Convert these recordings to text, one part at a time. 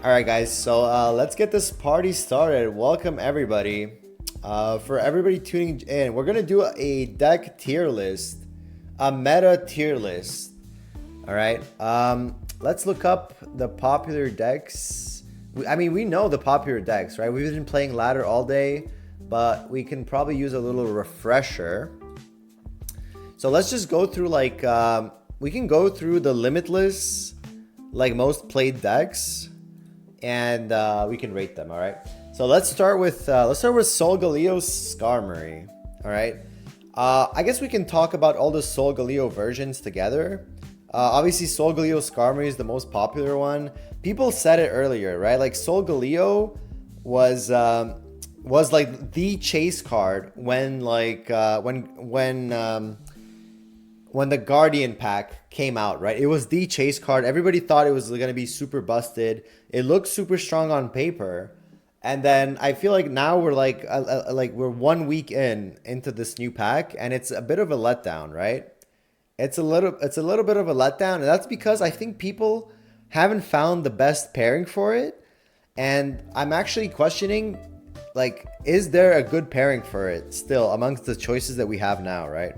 Alright guys, so let's get this party started. Welcome everybody. For everybody tuning in, we're gonna do a deck tier list, a meta tier list. Alright, let's look up the popular decks. We know the popular decks, right? We've been playing ladder all day, but we can probably use a little refresher. So let's just go through like, we can go through the limitless, like most played decks, and we can rate them. All right, so let's start with Solgaleo Skarmory. All right, I guess we can talk about all the Solgaleo versions together. Obviously Solgaleo Skarmory is the most popular one. People said it earlier, right? Like Solgaleo was like the chase card when the Guardian pack came out, right? It was the chase card. Everybody thought it was going to be super busted. It looked super strong on paper. And then I feel like now we're like we're 1 week into this new pack, and it's a bit of a letdown, right? It's a little bit of a letdown, and that's because I think people haven't found the best pairing for it. And I'm actually questioning, like, is there a good pairing for it still amongst the choices that we have now, right?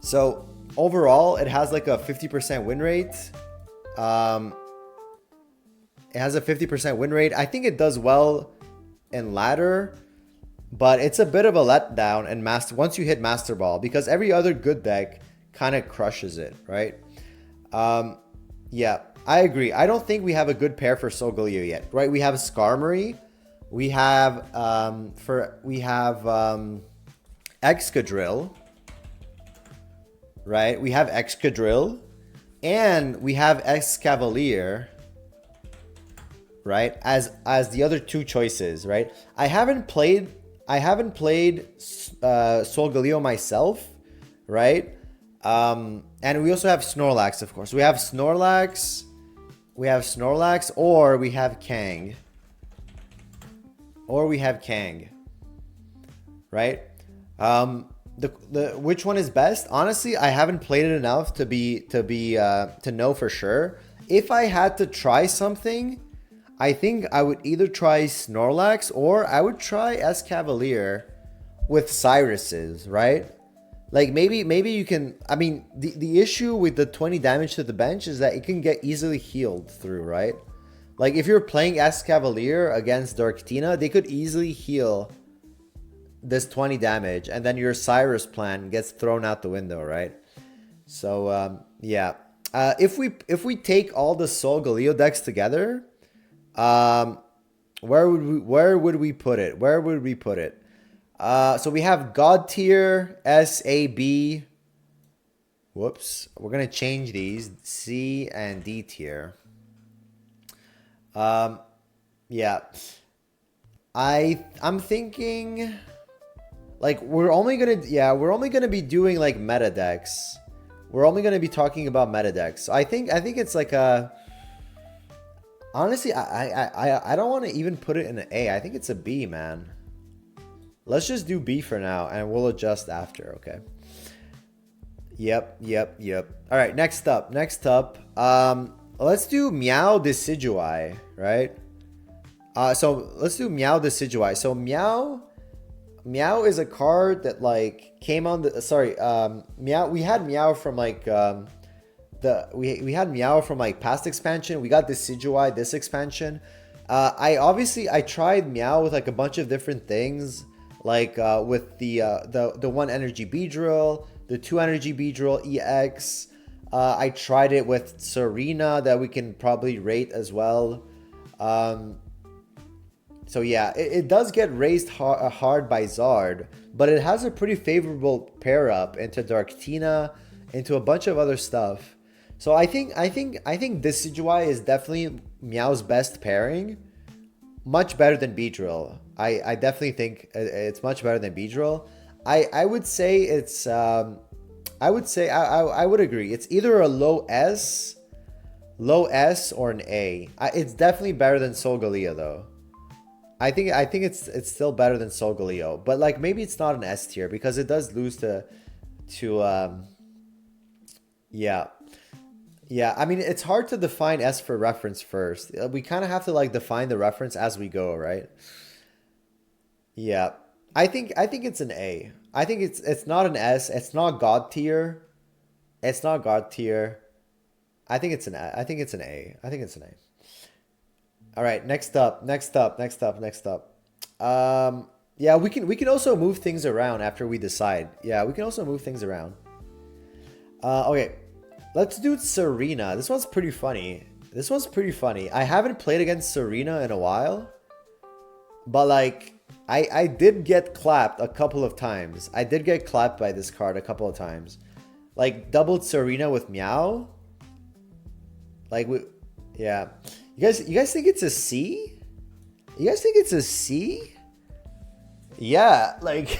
So overall, it has like a 50% win rate. It has a 50% win rate. I think it does well in ladder, but it's a bit of a letdown in master once you hit Master Ball, because every other good deck kind of crushes it, right? Yeah, I agree. I don't think we have a good pair for Solgaleo yet, right? We have Skarmory, we have Excadrill. Right, we have Excadrill, and we have Escavalier, right, as the other two choices, right? I haven't played Solgaleo myself, right? And we also have Snorlax, of course. We have Snorlax, or we have Kang, right? Which one is best? Honestly, I haven't played it enough to know for sure. If I had to try something, I think I would either try Snorlax or I would try Escavalier with Cyrus's, right? Like maybe you can. I mean, the issue with the 20 damage to the bench is that it can get easily healed through, right? Like if you're playing Escavalier against Giratina, they could easily heal this 20 damage, and then your Cyrus plan gets thrown out the window, right? So yeah, if we take all the Solgaleo decks together, where would we put it? So we have God tier, S, A, B. Whoops, we're gonna change these, C and D tier. Yeah, I'm thinking, like, we're only gonna be doing like meta decks. We're only gonna be talking about meta decks. So I think it's like a. Honestly, I don't want to even put it in an A. I think it's a B, man. Let's just do B for now, and we'll adjust after. Okay. Yep. All right. Next up. Let's do Meow Decidueye, right? So let's do Meow Decidueye. So Meow is a card that like came on the Meow. We had Meow from like we had Meow from like past expansion. We got Decidueye this expansion. I tried Meow with like a bunch of different things, like with the 1 energy Beedrill, the 2 energy Beedrill EX. I tried it with Serena that we can probably rate as well. So yeah, it does get raised hard by Zard, but it has a pretty favorable pair up into Giratina, into a bunch of other stuff. So I think Decidueye is definitely Meow's best pairing, much better than Beedrill. I definitely think it's much better than Beedrill. I would say it's I would agree. It's either a low S or an A. It's definitely better than Solgaleo though. I think it's still better than Solgaleo, but like maybe it's not an S tier because it does lose to yeah. Yeah, I mean, it's hard to define S for reference first. We kind of have to like define the reference as we go, right? Yeah. I think it's an A. I think it's not an S. It's not God tier. It's not God tier. I think it's an A. I think it's an A. All right, next up, next up, next up, next up. Yeah, we can also move things around after we decide. Yeah, we can also move things around. Okay, let's do Serena. This one's pretty funny. This one's pretty funny. I haven't played against Serena in a while, but like I did get clapped a couple of times. I did get clapped by this card a couple of times. Like doubled Serena with Meow. Like we, yeah. You guys think it's a C? You guys think it's a C? Yeah, like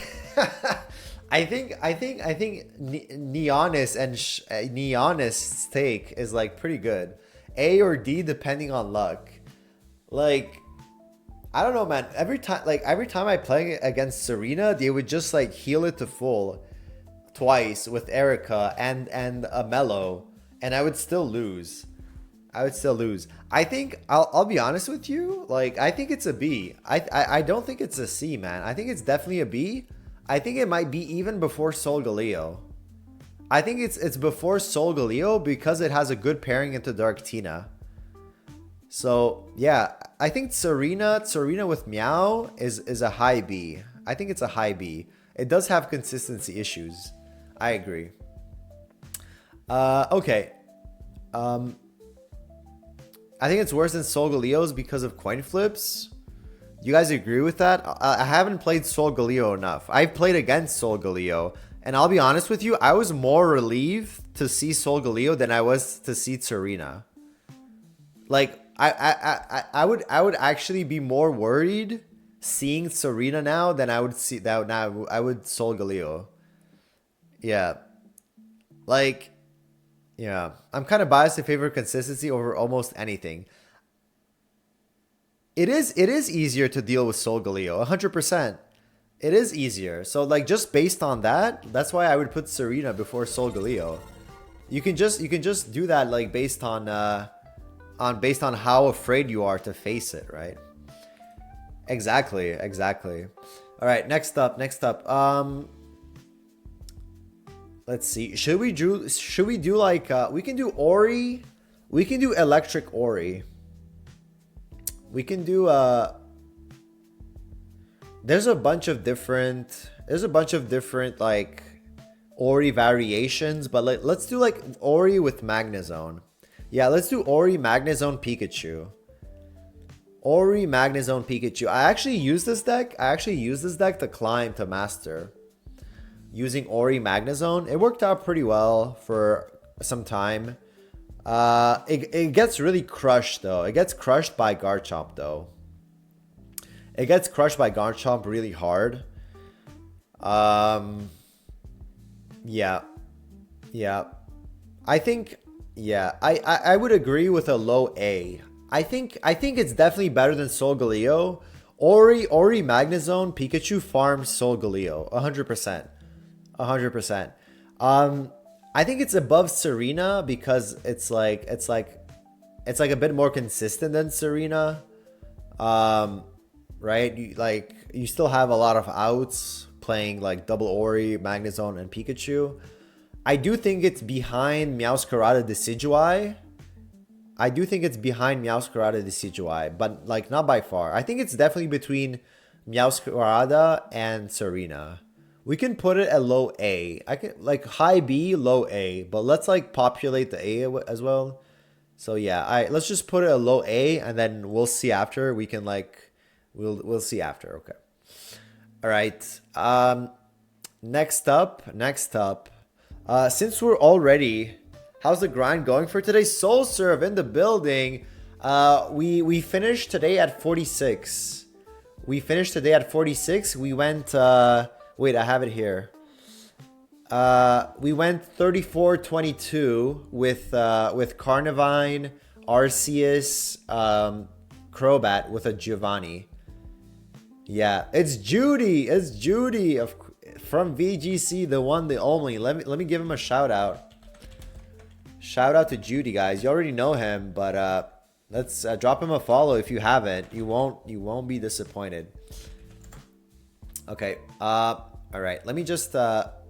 I think Neonis and Neonis take is like pretty good. A or D depending on luck. Like I don't know, man. Every time I play against Serena, they would just like heal it to full twice with Erica and a Mellow, and I would still lose. I would still lose. I think I'll be honest with you. Like I think it's a B. I don't think it's a C, man. I think it's definitely a B. I think it might be even before Solgaleo. I think it's before Solgaleo because it has a good pairing into Darktina. So yeah, I think Serena with Meow is a high B. I think it's a high B. It does have consistency issues. I agree. Okay. I think it's worse than Solgaleo's because of coin flips. You guys agree with that? I haven't played Solgaleo enough. I've played against Solgaleo, and I'll be honest with you, I was more relieved to see Solgaleo than I was to see Serena. Like I would actually be more worried seeing Serena now than I would see that now I would Solgaleo. Yeah. Like yeah, I'm kind of biased in favor of consistency over almost anything. It is easier to deal with Solgaleo, 100%. It is easier. So like just based on that, that's why I would put Serena before Solgaleo. You can just do that like based on how afraid you are to face it, right? Exactly, exactly. All right, next up, next up. Let's see. Should we do like we can do Ori. We can do Electric Ori. We can do there's a bunch of different like Ori variations, but like let's do like Ori with Magnezone. Yeah, let's do Ori Magnezone Pikachu. Ori Magnezone Pikachu. I actually use this deck. To climb to master. Using Ori Magnezone. It worked out pretty well for some time. It gets really crushed though. It gets crushed by Garchomp though. It gets crushed by Garchomp really hard. Yeah. Yeah. I think yeah, I would agree with a low A. I think it's definitely better than Solgaleo. Ori Magnezone Pikachu farms Solgaleo 100%. 100%. I think it's above Serena because it's like a bit more consistent than Serena. Right? You still have a lot of outs playing like double Ori, Magnezone, and Pikachu. I do think it's behind Meowscarada Decidueye. But like not by far. I think it's definitely between Meowscarada and Serena. We can put it at low A. I can like high B, low A, but let's like populate the A as well. So yeah, let's just put it at low A, and then we'll see after. We can like we'll see after. Okay. All right. Next up. Since we're already, how's the grind going for today? Soul Serve in the building. We finished today at 46. We went. Wait, I have it here. We went 34-22 with Carnivine, Arceus, Crobat with a Giovanni. Yeah, it's Judy. From VGC, the one, the only. Let me give him a shout out. Shout out to Judy, guys. You already know him, but let's drop him a follow if you haven't. You won't be disappointed. Okay. All right. Let me just drop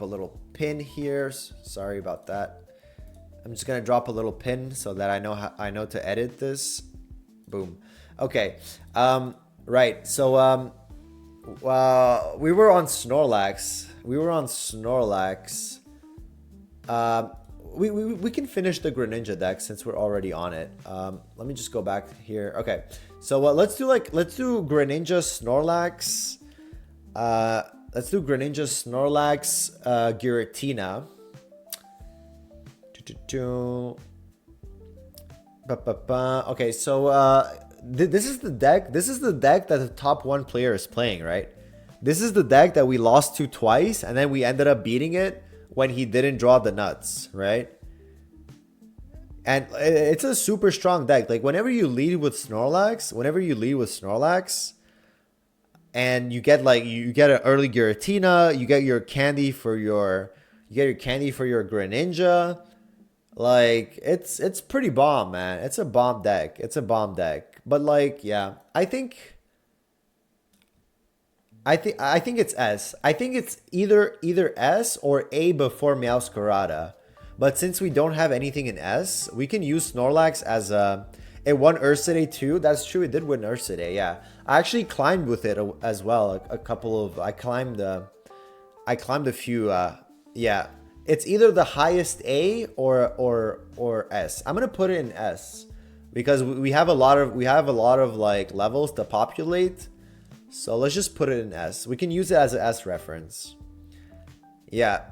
a little pin here. Sorry about that. I'm just gonna drop a little pin so that I know to edit this. Boom. Okay. Right. So we were on Snorlax. We can finish the Greninja deck since we're already on it. Let me just go back here. Okay. So let's do Greninja Snorlax. Let's do Greninja Snorlax Giratina. Okay, so this is the deck. This is the deck that the top 1 player is playing, right? This is the deck that we lost to twice, and then we ended up beating it when he didn't draw the nuts, right? And it's a super strong deck. Like whenever you lead with Snorlax, and you get an early Giratina, you get your candy for your Greninja. Like it's pretty bomb, man. It's a bomb deck. But like, yeah, I think it's S. I think it's either S or A before Meowscarada. But since we don't have anything in S, we can use Snorlax as it won Ursa Day too. That's true. It did win Ursa Day. Yeah, I actually climbed with it as well. I climbed a few. Yeah. It's either the highest A or S. I'm gonna put it in S because we have a lot of like levels to populate. So let's just put it in S. We can use it as an S reference. Yeah,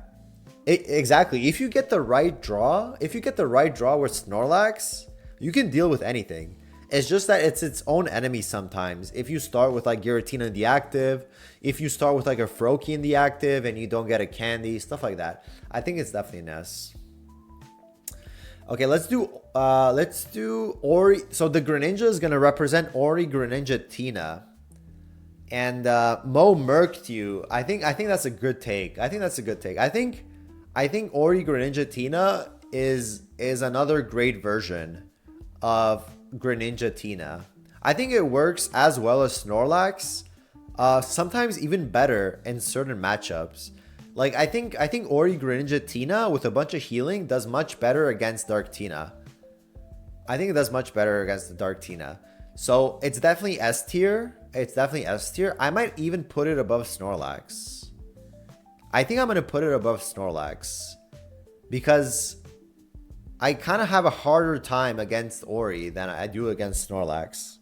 exactly. If you get the right draw, with Snorlax, you can deal with anything. It's just that it's its own enemy sometimes. If you start with like Giratina in the active, if you start with like a Froakie in the active and you don't get a candy, stuff like that. I think it's definitely an S. Okay, let's do Ori. So the Greninja is gonna represent Ori, Greninja, Tina. And Mo murked you. I think that's a good take. I think Ori, Greninja, Tina is another great version of Greninja Tina. I think it works as well as Snorlax, sometimes even better in certain matchups. Like I think Ori Greninja Tina with a bunch of healing does much better against Dark Tina. I think it does much better against the Dark Tina. So it's definitely S tier. I might even put it above Snorlax. I think I'm gonna put it above Snorlax because I kind of have a harder time against Ori than I do against Snorlax.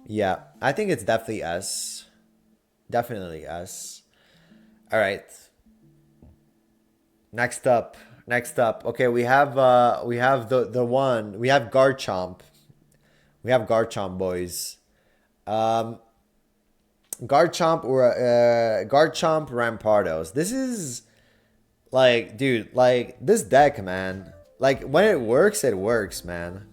Yeah, I think it's definitely S. Definitely S. All right. Next up. Okay, we have Garchomp. We have Garchomp, boys. Garchomp Rampardos. This is like, dude, like this deck, man. Like when it works, man.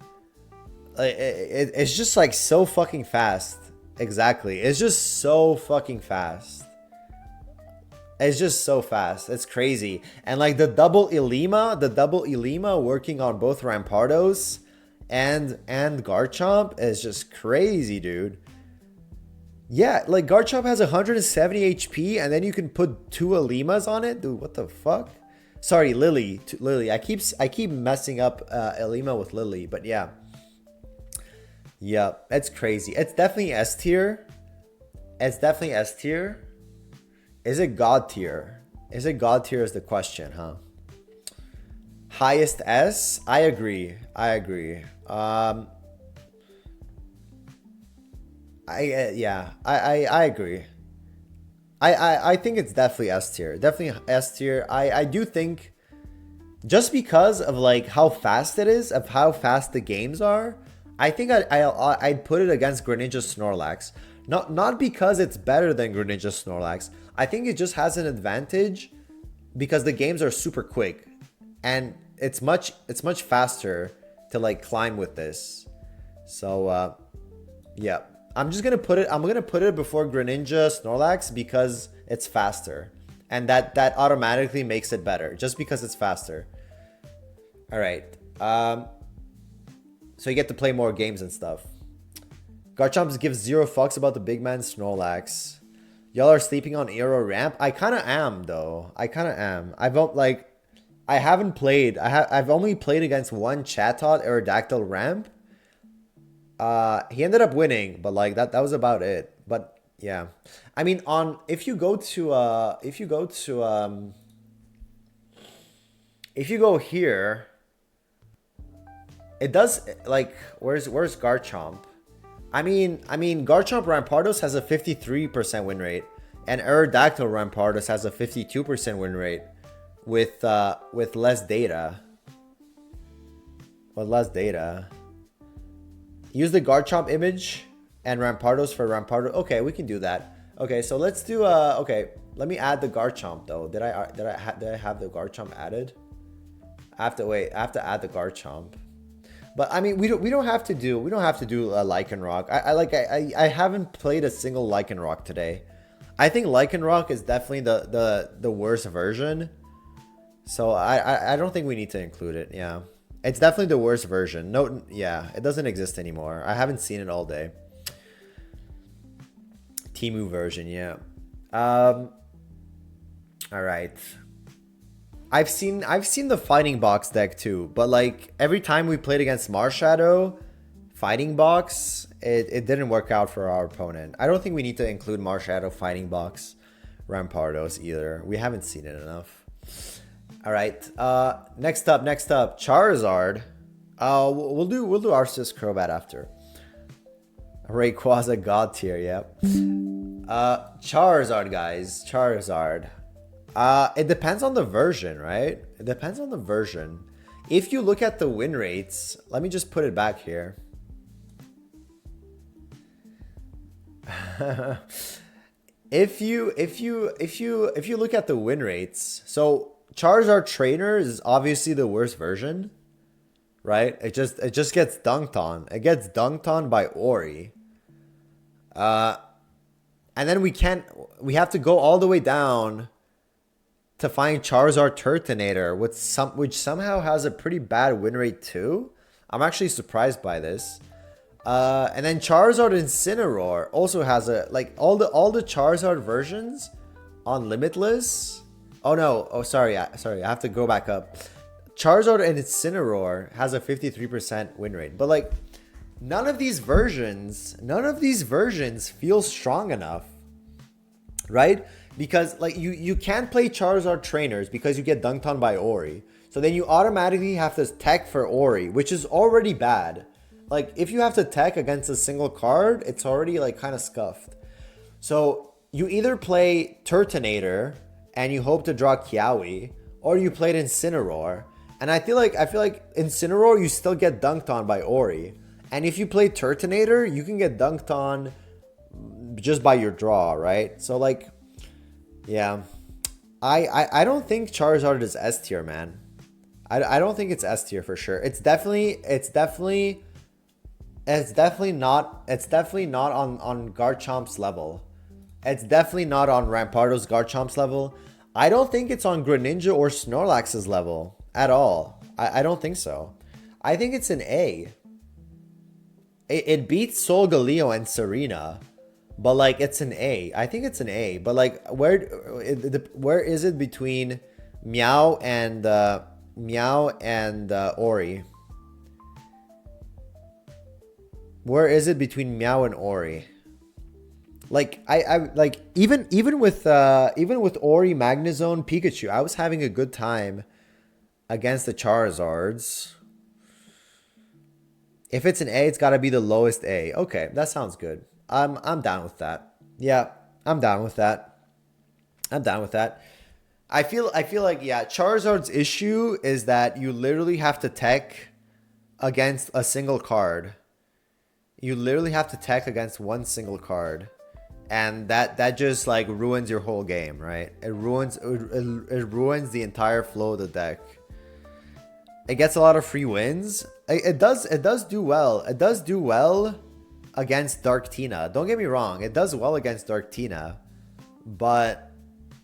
Like it's just like so fucking fast. Exactly. It's just so fucking fast. It's crazy. And like the double Ilima working on both Rampardos and Garchomp is just crazy, dude. Yeah, like Garchomp has 170 HP and then you can put 2 Ilimas on it? Dude, what the fuck? Sorry, Lily. I keep messing up Ilima with Lily, but yeah. Yeah, it's crazy. It's definitely S tier. Is it God tier? Is the question, huh? Highest S? I agree. I agree. I think it's definitely S tier. I do think just because of like how fast it is, of how fast the games are, I think I'd put it against Greninja Snorlax. Not because it's better than Greninja Snorlax. I think it just has an advantage because the games are super quick and it's much faster to like climb with this. So yeah. I'm gonna put it before Greninja Snorlax because it's faster. and that automatically makes it better just because it's faster. All right. So you get to play more games and stuff. Garchomp gives 0 fucks about the big man Snorlax. Y'all are sleeping on Aero Ramp. I kind of am though. I kind of am. I haven't played. I've only played against one Chatot Aerodactyl Ramp. He ended up winning, but like that was about it. But yeah, I mean, if you go here, it does like where's Garchomp? I mean Garchomp Rampardos has a 53% win rate, and Aerodactyl Rampardos has a 52% win rate with less data. Use the Garchomp image and Rampardos for Rampardos. Okay, we can do that. Okay, so let's do okay. Let me add the Garchomp though. Did I have the Garchomp added? I have to add the Garchomp. But I mean, we don't have to do a Lycanroc. I haven't played a single Lycanroc today. I think Lycanroc is definitely the worst version. So I don't think we need to include it. Yeah, it's definitely the worst version. No, yeah, it doesn't exist anymore. I haven't seen it all day. Temu version, yeah. All right. I've seen the Fighting Box deck too, but like every time we played against Marshadow, Fighting Box, it didn't work out for our opponent. I don't think we need to include Marshadow, Fighting Box, Rampardos either. We haven't seen it enough. All right. Next up, Charizard. We'll do Arceus Crobat after. Rayquaza God tier, yep. Charizard, guys. Charizard. It depends on the version, right? It depends on the version. If you look at the win rates, let me just put it back here. If you look at the win rates, so Charizard Trainer is obviously the worst version, right? It just gets dunked on. It gets dunked on by Ori. And then we have to go all the way down to find Charizard Turtonator, which somehow has a pretty bad win rate too. I'm actually surprised by this. And then Charizard Incineroar also has a all the Charizard versions on Limitless. Oh no! Oh sorry, I have to go back up. Charizard and Incineroar has a 53% win rate, but like none of these versions feel strong enough, right? Because like you can't play Charizard trainers because you get dunked on by Ori. So then you automatically have to tech for Ori, which is already bad. Like if you have to tech against a single card, it's already like kind of scuffed. So you either play Turtonator and you hope to draw Kiawe, or you played Incineroar. And I feel like Incineroar you still get dunked on by Ori. And if you play Turtonator, you can get dunked on just by your draw, right? So like yeah, I don't think Charizard is S tier, man. I don't think it's S tier for sure. It's definitely not on Garchomp's level. It's definitely not on Rampardos Garchomp's level. I don't think it's on Greninja or Snorlax's level at all. I don't think so. I think it's an A. It beats Solgaleo and Tsareena. But like it's an A. I think it's an A. But like where is it between Meow and Ori? Where is it between Meow and Ori? Like I like even with Ori Magnezone Pikachu, I was having a good time against the Charizards. If it's an A, it's got to be the lowest A. Okay, that sounds good. I'm down with that. Yeah, I'm down with that. I feel like yeah, Charizard's issue is that you literally have to tech against a single card. You literally have to tech against one single card. And that just like ruins your whole game, right? It ruins the entire flow of the deck. It gets a lot of free wins. It does do well. It does do well against Darktina. Don't get me wrong, it does well against Darktina, but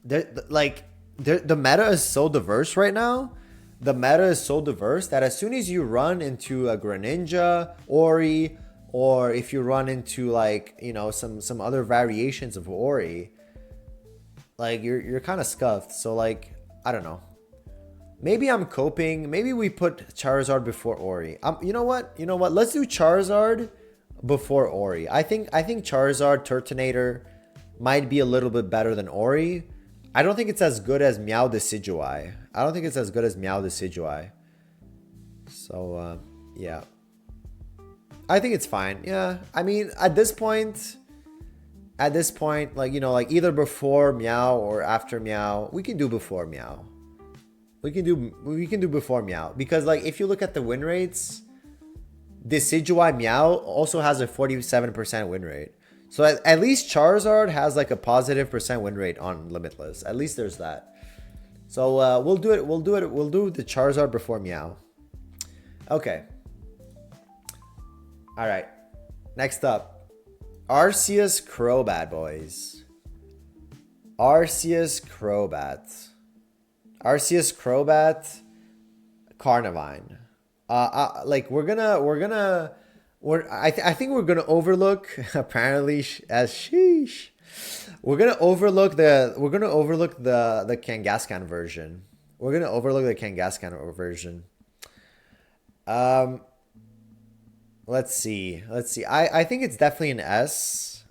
the meta is so diverse right now. The meta is so diverse that as soon as you run into a Greninja, Ori, or if you run into like, you know, some other variations of Ori, like you're kind of scuffed. So like, I don't know. Maybe I'm coping. Maybe we put Charizard before Ori. You know what? You know what? Let's do Charizard before Ori. I think Charizard Turtonator might be a little bit better than Ori. I don't think it's as good as Meow Decidueye. I don't think it's as good as Meow Decidueye. So, yeah. I think it's fine. Yeah. I mean, at this point, like, you know, like either before Meow or after Meow, we can do before Meow. We can do before Meow. Because, like, if you look at the win rates, Decidueye Meow also has a 47% win rate. So at least Charizard has like a positive % win rate on Limitless. At least there's that. So we'll do it. We'll do the Charizard before Meow. Okay. All right. Next up, Arceus Crobat, boys. Arceus Crobat. Arceus Crobat, Carnivine. Like I think we're gonna overlook apparently as sheesh. We're gonna overlook the Kangaskhan version. We're gonna overlook the Kangaskhan version. Let's see. I think it's definitely an S.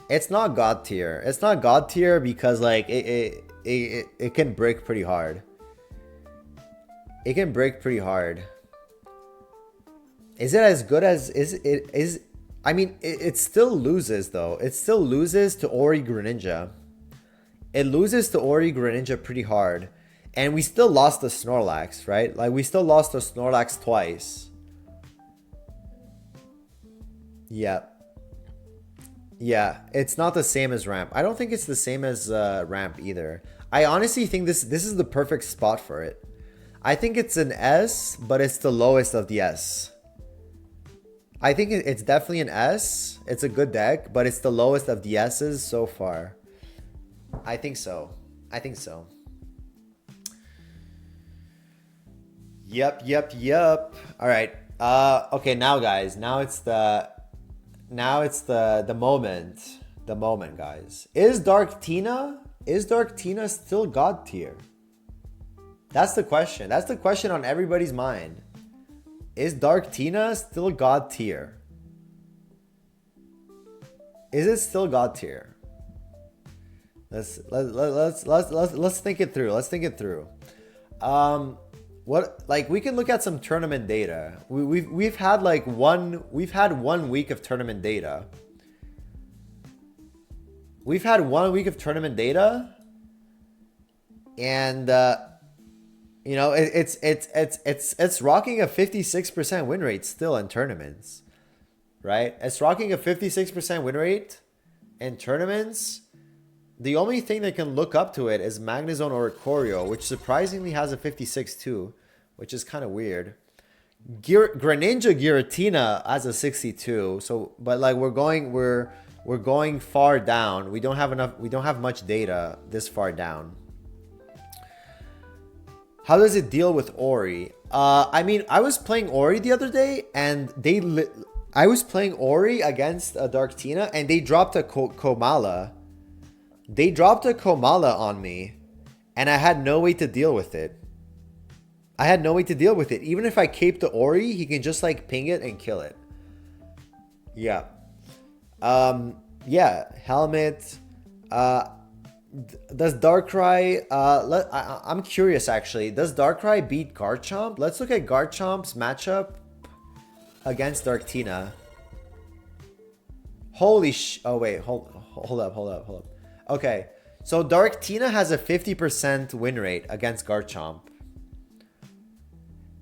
It's not God tier. It's not God tier because like it can break pretty hard. It can break pretty hard. Is it as good as I mean, it still loses though. It still loses to Ori Greninja. It loses to Ori Greninja pretty hard. And we still lost the Snorlax, right? Like we still lost the Snorlax twice. Yeah. Yeah, it's not the same as Ramp. I don't think it's the same as Ramp either. I honestly think this is the perfect spot for it. I think it's an S, but it's the lowest of the S. I think it's definitely an S. It's a good deck, but it's the lowest of the S's so far. I think so. Yep. All right. Okay, now guys. Now it's the moment. The moment, guys. Is Darktina still God tier? That's the question. That's the question on everybody's mind. Is Darktina still God tier? Is it still God tier? Let's think it through. Let's think it through. What, like, we can look at some tournament data. We've had 1 week of tournament data. We've had 1 week of tournament data, and you know, it's rocking a 56% win rate still in tournaments, right? It's rocking a 56% win rate in tournaments. The only thing that can look up to it is Magnezone or Ikorio, which surprisingly has a 56 too, which is kind of weird. Greninja Giratina has a 62. So, but like we're going far down. We don't have much data this far down. How does it deal with Ori? I mean, I was playing Ori the other day, and I was playing Ori against a Darktina, and they dropped a Komala. They dropped a Komala on me, and I had no way to deal with it. Even if I cape the Ori, he can just like ping it and kill it. Yeah. Yeah. Helmet. Does Darkrai... I'm curious, actually. Does Darkrai beat Garchomp? Let's look at Garchomp's matchup against Darktina. Holy sh... Oh, wait. Hold up. Okay. So Darktina has a 50% win rate against Garchomp.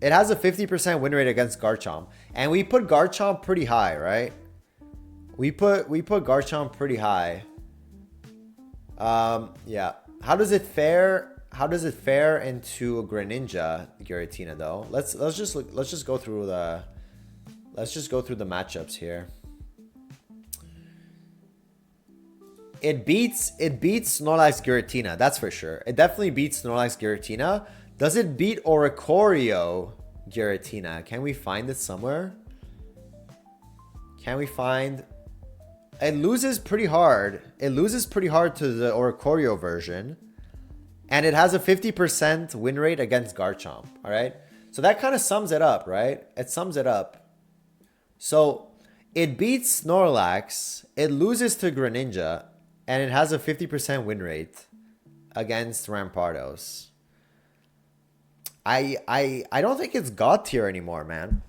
It has a 50% win rate against Garchomp. And we put Garchomp pretty high, right? We put Garchomp pretty high. Yeah. How does it fare into a Greninja Giratina though? Let's just go through the matchups here. It beats Snorlax Giratina, that's for sure. It definitely beats Snorlax Giratina. Does it beat Oricorio Giratina? Can we find it somewhere? Can we find... It loses pretty hard. It loses pretty hard to the Oricorio version. And it has a 50% win rate against Garchomp. Alright? So that kind of sums it up, right? It sums it up. So it beats Snorlax. It loses to Greninja. And it has a 50% win rate against Rampardos. I don't think it's God tier anymore, man.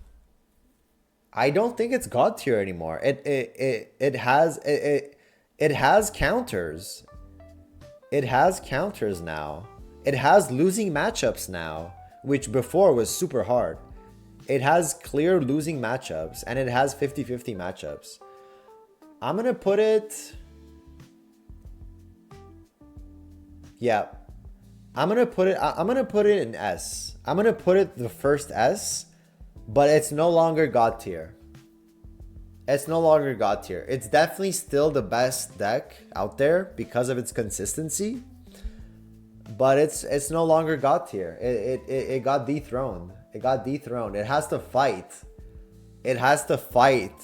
I don't think it's God tier anymore. It has counters. It has counters now. It has losing matchups now, which before was super hard. It has clear losing matchups, and it has 50-50 matchups. I'm gonna put it... Yeah. I'm gonna put it in S. I'm gonna put it the first S, but it's no longer God tier. It's no longer God tier. It's definitely still the best deck out there because of its consistency, but it's no longer God tier. It got dethroned. It got dethroned. It has to fight. It has to fight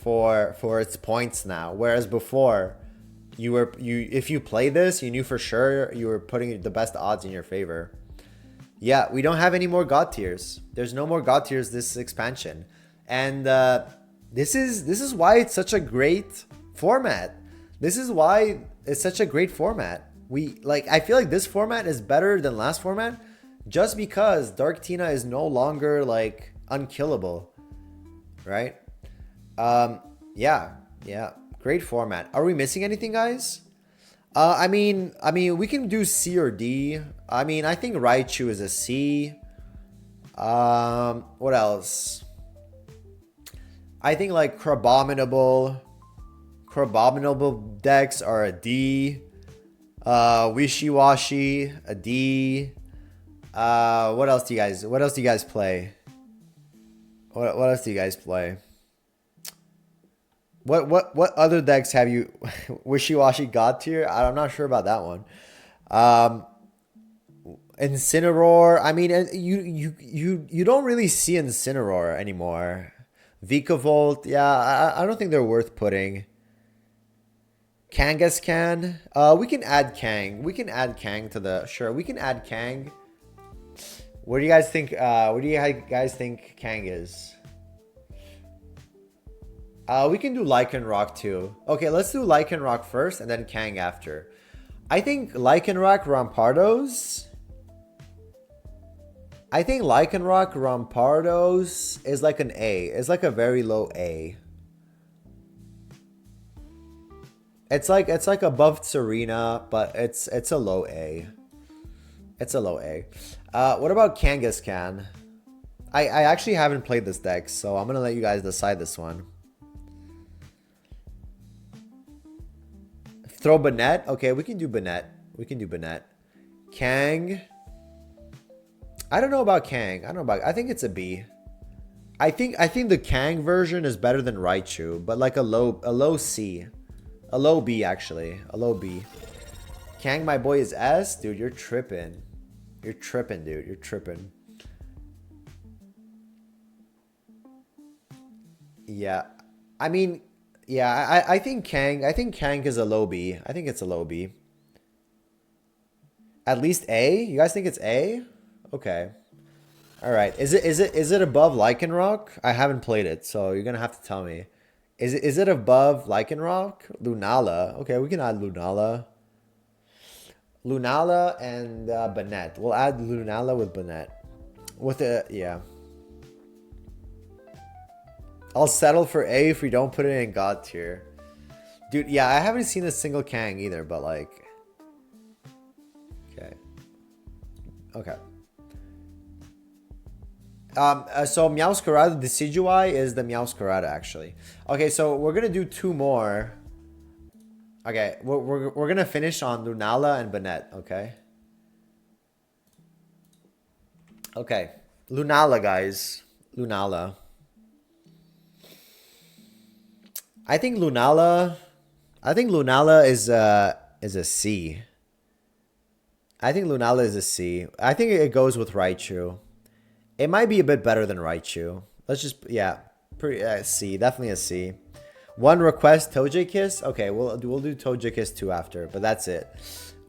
for its points now. Whereas before, if you play this, you knew for sure you were putting the best odds in your favor. Yeah, we don't have any more God tiers. There's no more God tiers this expansion, and this is why it's such a great format. This is why it's such a great format. I feel like this format is better than last format, just because Darktina is no longer like unkillable, right? Yeah. Great format. Are we missing anything, guys? I mean, we can do C or D. I mean, I think Raichu is a C. What else? I think like Crabominable decks are a D. Wishy-Washy, a D. What else do you guys play? What else do you guys play? What other decks have you Wishy-Washy God tier? I'm not sure about that one. Incineroar. I mean, you don't really see Incineroar anymore. Vikavolt. Yeah, I don't think they're worth putting. Kangaskhan. We can add Kang. We can add Kang to the... Sure, we can add Kang. What do you guys think? What do you guys think Kang is? We can do Lycanroc too. Okay, let's do Lycanroc first and then Kang after. I think Lycanroc Rampardos. I think Lycanroc Rampardos is like an A. It's like a very low A. It's like above Serena, but it's a low A. It's a low A. What about Kangaskhan? I actually haven't played this deck, so I'm gonna let you guys decide this one. Throw Banette? Okay, we can do Banette. We can do Banette. Kang. I don't know about Kang. I think it's a B. I think the Kang version is better than Raichu, but like a low C. A low B actually. A low B. Kang, my boy, is S? Dude, you're tripping. You're tripping, dude. You're tripping. Yeah. I mean, yeah, I think Kang is a low B. I think it's a low B. At least A? You guys think it's A? Okay. All right. Is it above Lycanroc? I haven't played it, so you're gonna have to tell me. Is it above Lycanroc? Lunala. Okay, we can add Lunala. Lunala and Banette. We'll add Lunala with Banette. With a yeah. I'll settle for A if we don't put it in God tier. Dude, yeah, I haven't seen a single Kang either, but like... Okay. Okay. So Meowscarada Decidueye is the Meowscarada, actually. Okay, so we're gonna do two more. Okay, we're gonna finish on Lunala and Banette, okay? Okay. Lunala, guys. Lunala. I think Lunala... I think Lunala is a C. I think Lunala is a C. I think it goes with Raichu. It might be a bit better than Raichu. Let's just, yeah, pretty C. Definitely a C. One request, Togekiss. Okay, we'll do Togekiss 2 after, but that's it.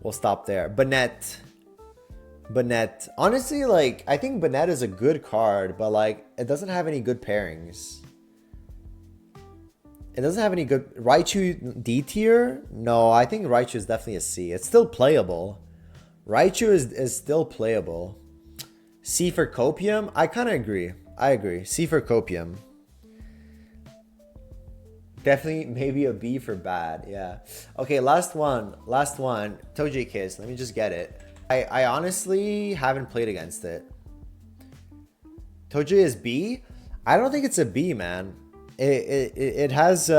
We'll stop there. Banette. Honestly, like, I think Banette is a good card, but like, it doesn't have any good pairings. It doesn't have any good... Raichu D tier? No, I think Raichu is definitely a C. It's still playable. Raichu is still playable. C for Copium? I kind of agree. I agree. C for Copium. Definitely maybe a B for bad. Yeah. Okay, last one. Togekiss. Let me just get it. I honestly haven't played against it. Toge is B? I don't think it's a B, man. It has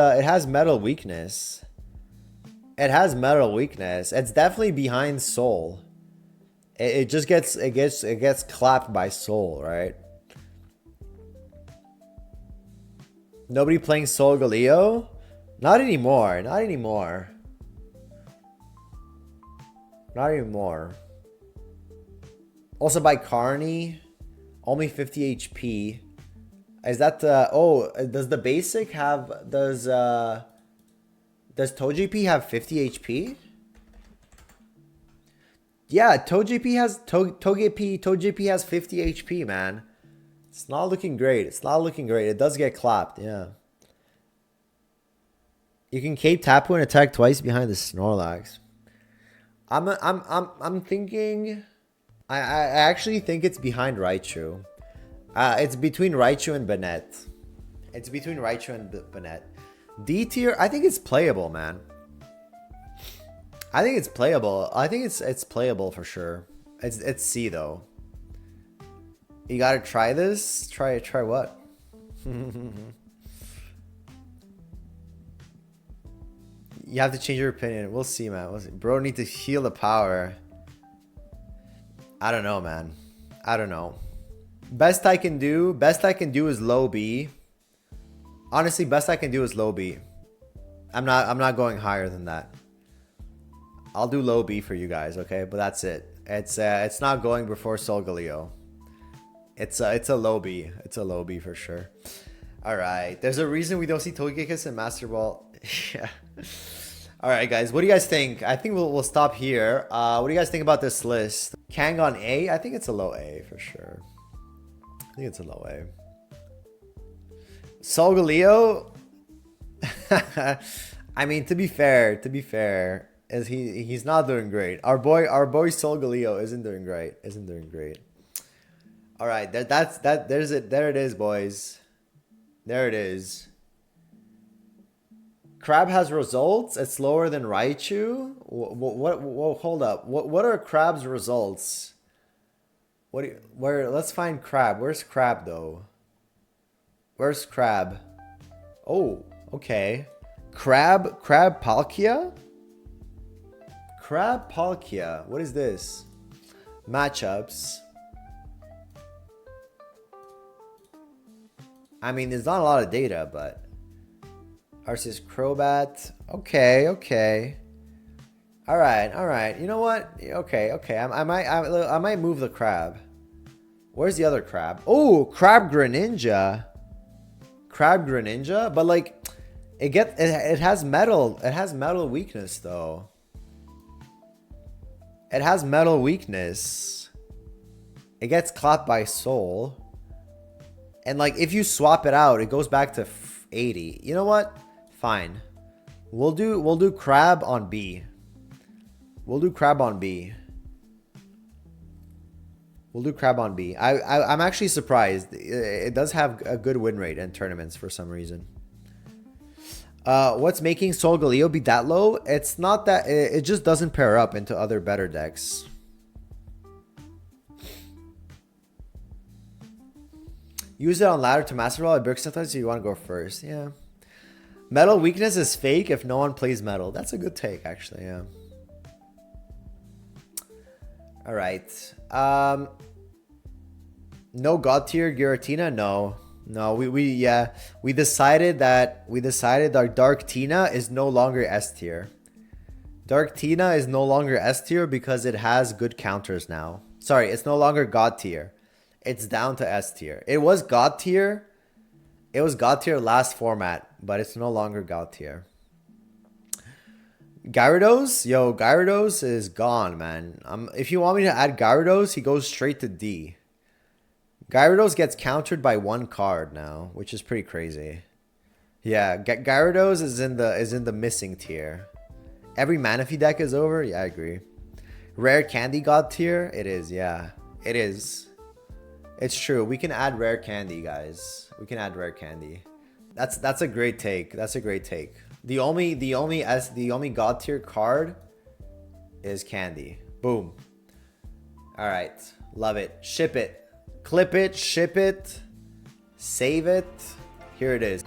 metal weakness. It has metal weakness. It's definitely behind Soul. It just gets clapped by Soul, right? Nobody playing Solgaleo? Not anymore. Not anymore. Not anymore. Also by Carney, only 50 HP. Is that oh, does the basic have does Togepi have 50 HP? Yeah, Togepi has Togepi has 50 HP, man. It's not looking great. It's not looking great. It does get clapped, yeah. You can cape Tapu and attack twice behind the Snorlax. I'm thinking I actually think it's behind Raichu. It's between Raichu and Banette. It's between Raichu and Banette. D tier, I think it's playable, man. I think it's playable. I think it's playable for sure. It's C though. You gotta try this. Try what? You have to change your opinion. We'll see, man. We'll see. Bro, need to heal the power. I don't know, man. I don't know. Best I can do is low B. Honestly, best I can do is low B. I'm not going higher than that. I'll do low B for you guys, okay? But that's it. It's not going before Solgaleo. It's a low B. It's a low B for sure. All right. There's a reason we don't see Togekiss and Master Ball. Yeah. All right, guys. What do you guys think? I think we'll stop here. What do you guys think about this list? Kangon A? I think it's a low A for sure. I think it's a low A. Solgaleo? I mean, to be fair, is he's not doing great. Our boy Solgaleo isn't doing great. All right, there's it. There it is, boys. There it is. Crab has results. It's lower than Raichu. What hold up. What are Crab's results? Let's find Crab. Where's Crab though? Where's Crab? Oh, okay. Crab Palkia? Crab Palkia. What is this? Matchups. I mean, there's not a lot of data, but Arceus Crobat. Okay. All right. You know what? Okay. I might move the Crab. Where's the other Crab? Oh, Crab Greninja. But like, it has metal. It has metal weakness though. It has metal weakness. It gets clapped by Soul. And like, if you swap it out, it goes back to 80. You know what? Fine. We'll do Crab on B. I'm actually surprised. It does have a good win rate in tournaments for some reason. What's making Solgaleo be that low? It's not that. It just doesn't pair up into other better decks. Use it on ladder to Master Ball. It breaks sometimes, so you want to go first. Yeah. Metal weakness is fake if no one plays metal. That's a good take, actually. Yeah. All right. No God tier Giratina? No. No, we decided our Dark Tina is no longer S tier. Dark Tina is no longer S tier because it has good counters now. Sorry, it's no longer God tier. It's down to S tier. It was God tier. It was God tier last format, but it's no longer God tier. Gyarados? Yo, Gyarados is gone, man. If you want me to add Gyarados, he goes straight to D. Gyarados gets countered by one card now, which is pretty crazy. Yeah, Gyarados is in the missing tier. Every Manaphy deck is over? Yeah, I agree. Rare Candy God tier? It is, yeah. It is. It's true. We can add Rare Candy, guys. We can add Rare Candy. That's a great take. That's a great take. The only God tier card is Candy. Boom. All right. Love it. Ship it. Clip it. Ship it. Save it. Here it is.